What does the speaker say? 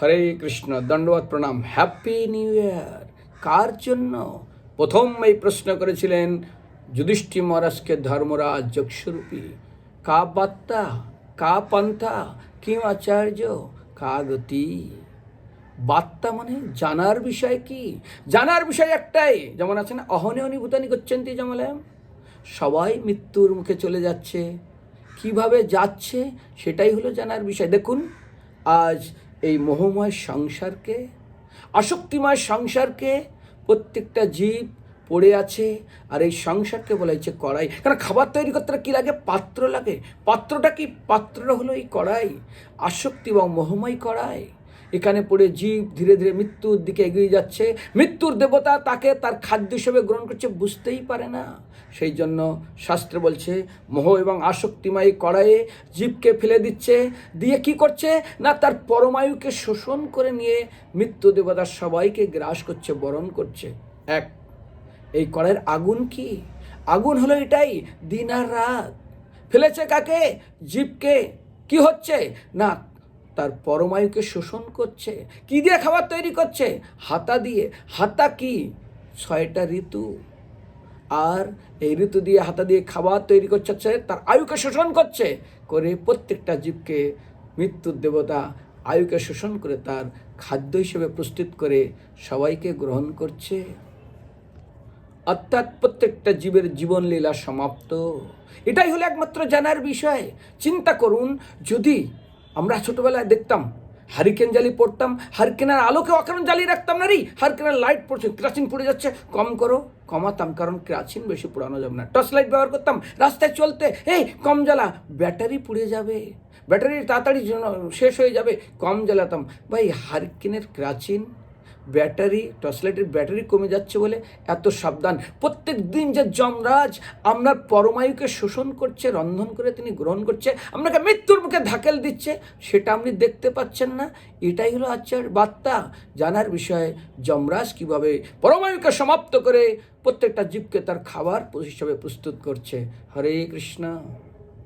হরে কৃষ্ণ, দণ্ডবত প্রণাম, happy new year. কার জন্য? প্রথম এই প্রশ্ন করেছিলেন যুধিষ্ঠির মহারাজকে ধর্মরাজ যক্ষরূপী। কা বার্তা, কা পন্থা, কিম আচার্য, কা গতি। বার্তা মানে জানার বিষয় কি? জানার বিষয় একটাই, যেমন আছে না, অহনে অনিভূতানি গচ্ছন্তি জমলাম। সবাই মৃত্যুর মুখে চলে যাচ্ছে, কিভাবে যাচ্ছে সেটাই হলো জানার বিষয়। দেখুন, আজ এই মোহময় সংসারকে, আসক্তিময় সংসারকে প্রত্যেকটা জীব পড়ে আছে। আর এই সংসারকে বলা হচ্ছে কড়াই। কারণ খাবার তৈরি করতে কী লাগে? পাত্র লাগে। পাত্রটা কি? পাত্রটা হলো এই কড়াই, আসক্তি বা মোহময় কড়াই। এখানে পড়ে জীব ধীরে ধীরে মৃত্যুর দিকে এগিয়ে যাচ্ছে। মৃত্যুর দেবতা তাকে তার খাদ্য হিসেবে গ্রহণ করছে, বুঝতেই পারে না। সেই জন্য শাস্ত্র বলছে মোহ এবং আসক্তিময় কড়াইয়ে জীবকে ফেলে দিচ্ছে, দিয়ে কি করছে না তার পরমায়ুকে শোষণ করে নিয়ে মৃত্যু দেবতা সবাইকে গ্রাস করছে, বরণ করছে। এই কড়াইয়ের আগুন কি? আগুন হলো এটাই, দিন আর রাত। ফেলেছে কাকে? জীবকে। কি হচ্ছে না তার পরমায়ুকে শোষণ করছে। কি দিয়ে খাবার তৈরি করছে? হাতা দিয়ে। হাতা কি? 6টা ঋতু। আর এই ঋতু দিয়ে হাতা দিয়ে খাবার তৈরি করছে, তার আয়ুকে শোষণ করছে, করে প্রত্যেকটা জীবকে মৃত্যুর দেবতা আয়ুকে শোষণ করে তার খাদ্য হিসেবে প্রস্তুত করে সবাইকে গ্রহণ করছে। অর্থাৎ প্রত্যেকটা জীবের জীবনলীলা সমাপ্ত। এটাই হলো একমাত্র জানার বিষয়। চিন্তা করুন, যদি আমরা ছোটবেলায় দেখতাম হারিকেন জ্বালিয়ে পড়তাম, হারিকেনের আলোকে অকারণ জ্বালিয়ে রাখতাম না রে, হারিকেনের লাইট পড়ছে, কেরাসিন পড়ে যাচ্ছে, কম করো, কমাতাম, কারণ কেরাসিন বেশি পোড়ানো যাবে না। টর্চ লাইট ব্যবহার করতাম রাস্তায় চলতে, এই কম জ্বালা, ব্যাটারি পুড়ে যাবে, ব্যাটারি তাড়াতাড়ি শেষ হয়ে যাবে, কম জ্বালাতাম। ভাই, হারিকেনের কেরাসিন, ব্যাটারি, টর্চ লাইটের ব্যাটারি কমে যাচ্ছে বলে এত সাবধান। প্রত্যেক দিন যে যমরাজ আপনার পরমায়ুকে শোষণ করছে, রন্ধন করে তিনি গ্রহণ করছে, আপনাকে মৃত্যুর মুখে ধাকেল দিচ্ছে, সেটা আপনি দেখতে পাচ্ছেন না। এটাই হলো আজকের বার্তা, জানার বিষয়। যমরাজ কিভাবে পরমায়ুকে সমাপ্ত করে প্রত্যেকটা জীবকে তার খাবার হিসাবে প্রস্তুত করছে। হরে কৃষ্ণ।